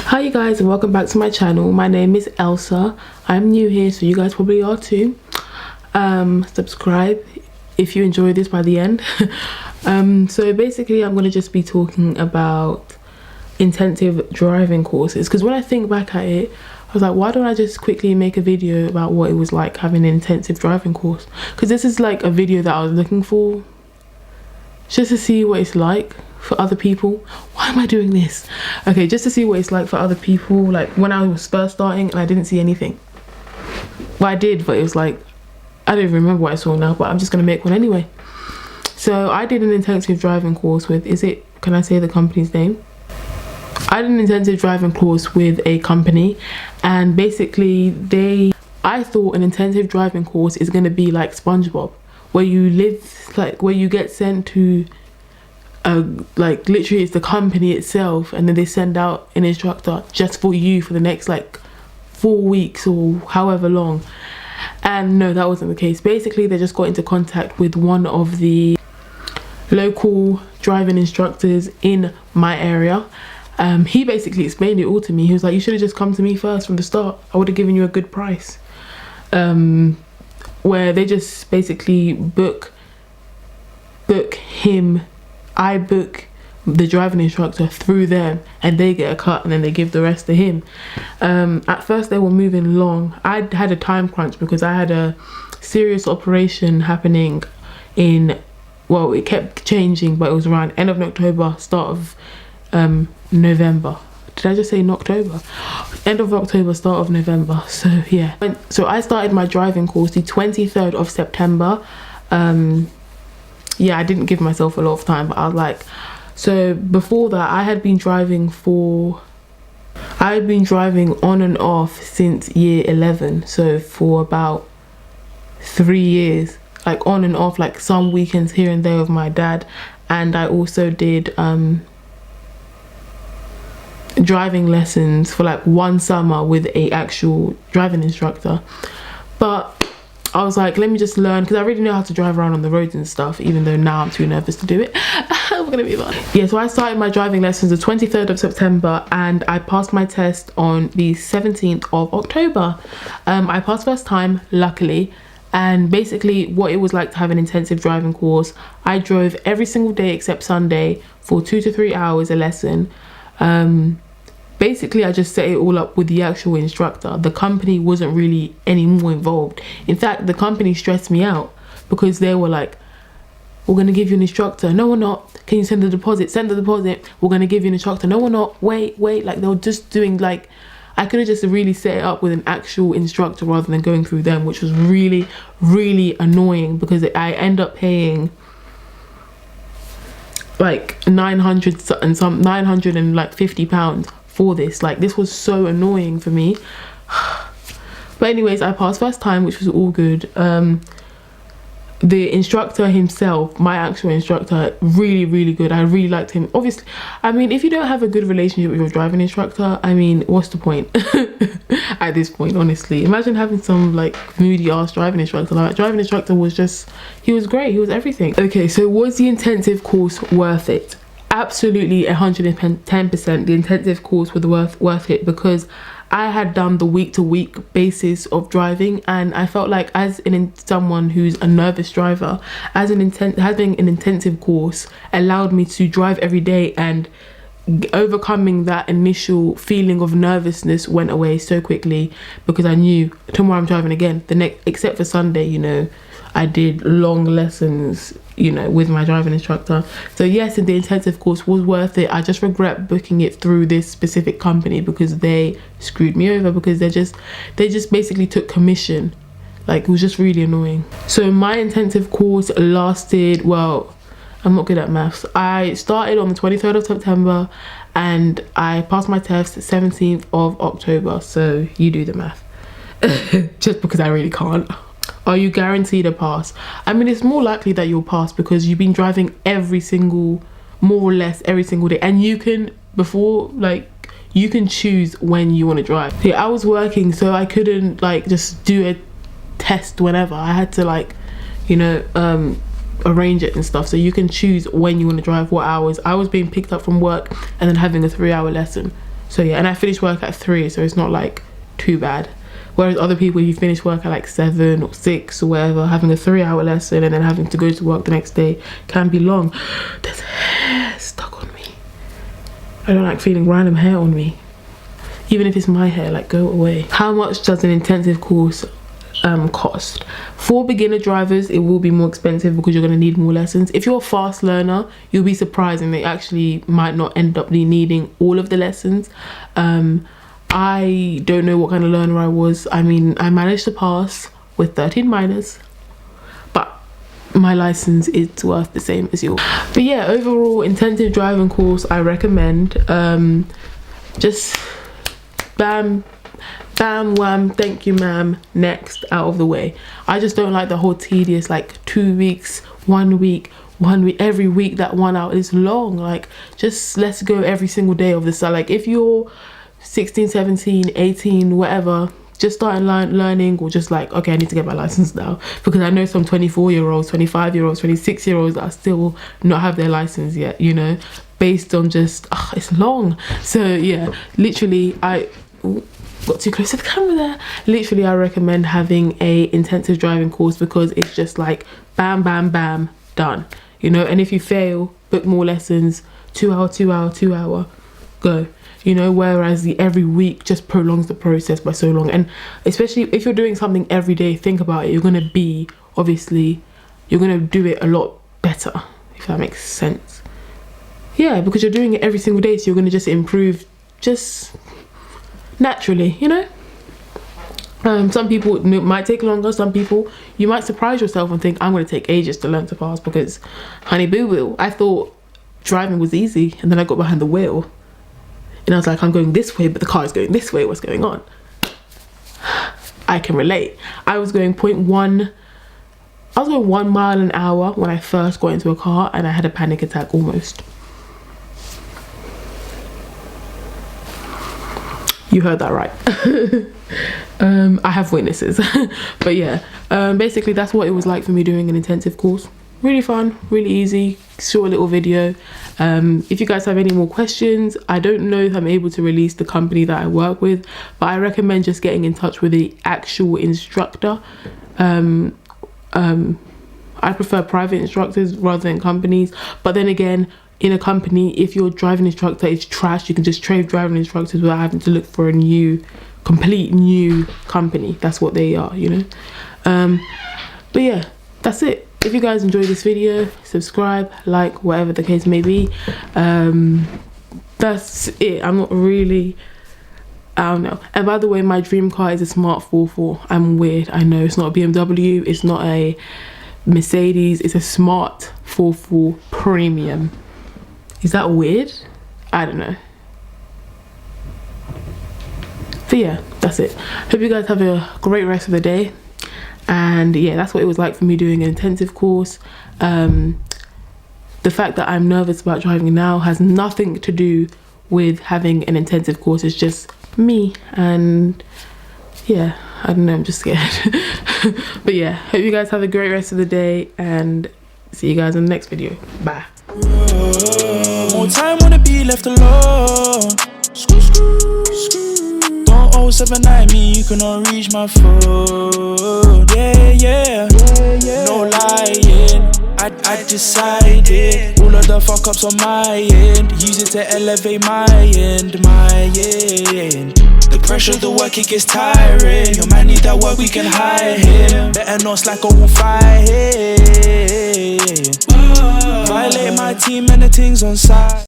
Hi you guys, and welcome back to my channel. My name is Elsa. I'm new here, so you guys probably are too. Subscribe if you enjoy this by the end. So basically I'm going to just be talking about intensive driving courses, because when I think back at it, I was like, why don't I just quickly make a video about what it was like having an intensive driving course? Because this is like a video that I was looking for, just to see what it's like for other people. Why am I doing this? Okay, just to see what it's like for other people, like when I was first starting and I didn't see anything. Well, I did, but it was like, I don't even remember what I saw now, but I'm just gonna make one anyway. So I did an intensive driving course with, can I say the company's name? I did an intensive driving course with a company, and basically I thought an intensive driving course is gonna be like SpongeBob, where you live, like where you get sent to like literally it's the company itself, and then they send out an instructor just for you for the next like 4 weeks or however long. And no, that wasn't the case. Basically they just got into contact with one of the local driving instructors in my area. He basically explained it all to me. He was like, you should have just come to me first from the start. I would have given you a good price. Where they just basically book him, I book the driving instructor through them, and they get a cut, and then they give the rest to him. At first they were moving along. I had a time crunch because I had a serious operation happening in, well, it kept changing, but it was around end of October, start of November. Did I just say in October? End of October, start of November. So yeah, so I started my driving course the 23rd of September. Yeah, I didn't give myself a lot of time, but I was like, so before that I had been driving on and off since year 11, so for about 3 years, like on and off, like some weekends here and there with my dad. And I also did driving lessons for like 1 summer with a actual driving instructor. But I was like, let me just learn, because I already know how to drive around on the roads and stuff, even though now I'm too nervous to do it. We're gonna be fun. Yeah, so I started my driving lessons the 23rd of September, and I passed my test on the 17th of October. I passed first time, luckily. And basically what it was like to have an intensive driving course, I drove every single day except Sunday for 2 to 3 hours a lesson. Basically I just set it all up with the actual instructor. The company wasn't really any more involved. In fact, the company stressed me out because they were like, we're going to give you an instructor. No, we're not. Can you send the deposit? Send the deposit. We're going to give you an instructor. No, we're not. Wait. Like they were just doing, like, I could have just really set it up with an actual instructor rather than going through them, which was really, really annoying, because I end up paying like 950 pounds for this. Like, this was so annoying for me. But anyways, I passed first time, which was all good. The instructor himself, my actual instructor, really, really good. I really liked him. Obviously, I mean, if you don't have a good relationship with your driving instructor, I mean, what's the point? At this point, honestly, imagine having some like moody ass driving instructor. Like, driving instructor was just, he was great, he was everything. Okay, so was the intensive course worth it? Absolutely, 110%. The intensive course was worth it, because I had done the week-to-week basis of driving, and I felt like, as someone who's a nervous driver, having an intensive course allowed me to drive every day, and overcoming that initial feeling of nervousness went away so quickly, because I knew tomorrow I'm driving again. Except for Sunday, you know, I did long lessons, you know, with my driving instructor. So yes, the intensive course was worth it. I just regret booking it through this specific company, because they screwed me over, because they just basically took commission. Like, it was just really annoying. So my intensive course lasted, well, I'm not good at maths. I started on the 23rd of September and I passed my test 17th of October. So you do the math. Just because I really can't. Are you guaranteed a pass? I mean, it's more likely that you'll pass because you've been driving more or less every single day, and you can choose when you want to drive. Yeah, I was working, so I couldn't like just do a test whenever. I had to, like, you know, arrange it and stuff. So you can choose when you want to drive, what hours. I was being picked up from work and then having a 3-hour lesson. So yeah, and I finish work at 3, so it's not like too bad. Whereas other people, you finish work at like 7 or 6 or whatever, having a 3-hour lesson and then having to go to work the next day can be long. There's hair stuck on me. I don't like feeling random hair on me. Even if it's my hair, like, go away. How much does an intensive course cost? For beginner drivers, it will be more expensive because you're going to need more lessons. If you're a fast learner, you'll be surprised and they actually might not end up needing all of the lessons. I don't know what kind of learner I was. I mean, I managed to pass with 13 minors, but my license is worth the same as yours. But yeah, overall, intensive driving course I recommend. Just bam, bam, wham, thank you ma'am, next, out of the way. I just don't like the whole tedious, like 2 weeks, 1 week, every week. That 1 hour is long. Like, just let's go every single day of this. So like, if you're 16, 17, 18, whatever, just starting learning, or just like, okay, I need to get my license now, because I know some 24-year-olds, 25-year-olds, 26-year-olds that still not have their license yet, you know, based on just it's long. So yeah, literally, got too close to the camera there. Literally, I recommend having a intensive driving course, because it's just like bam, bam, bam, done, you know. And if you fail, book more lessons, 2 hour, 2 hour, 2 hour, go, you know. Whereas the every week just prolongs the process by so long. And especially if you're doing something every day, think about it, you're gonna be, obviously you're gonna do it a lot better, if that makes sense. Yeah, because you're doing it every single day, so you're gonna just improve just naturally, you know. Some people it might take longer. Some people, you might surprise yourself and think, I'm going to take ages to learn to pass, because honey boo boo, I thought driving was easy, and then I got behind the wheel and I was like, I'm going this way, but the car is going this way, what's going on? I can relate. I was going 1 mile an hour when I first got into a car, and I had a panic attack almost. You heard that right. I have witnesses. But yeah, basically that's what it was like for me doing an intensive course. Really fun, really easy, short little video. If you guys have any more questions, I don't know if I'm able to release the company that I work with, but I recommend just getting in touch with the actual instructor. I prefer private instructors rather than companies, but then again, in a company, if your driving instructor is trash, you can just trade driving instructors without having to look for a complete new company. That's what they are, you know. But yeah, that's it. If you guys enjoyed this video, subscribe, like, whatever the case may be. That's it. I'm not really, I don't know. And by the way, my dream car is a smart 4.4. I'm weird, I know. It's not a BMW, it's not a Mercedes, it's a smart 4.4 premium. Is that weird? I don't know. But yeah, that's it. Hope you guys have a great rest of the day. And yeah, that's what it was like for me doing an intensive course. The fact that I'm nervous about driving now has nothing to do with having an intensive course. It's just me. And yeah, I don't know, I'm just scared. But yeah, hope you guys have a great rest of the day, and see you guys in the next video. Bye. More time wanna be left alone. Don't 079 me, you cannot reach my phone. Yeah. No lying, I decided all of the fuck ups on my end, use it to elevate my end. The pressure of the work, it gets tiring. Your man need that work, we can hire him. Better not slack or we'll fight him. Violate my team and the things on side.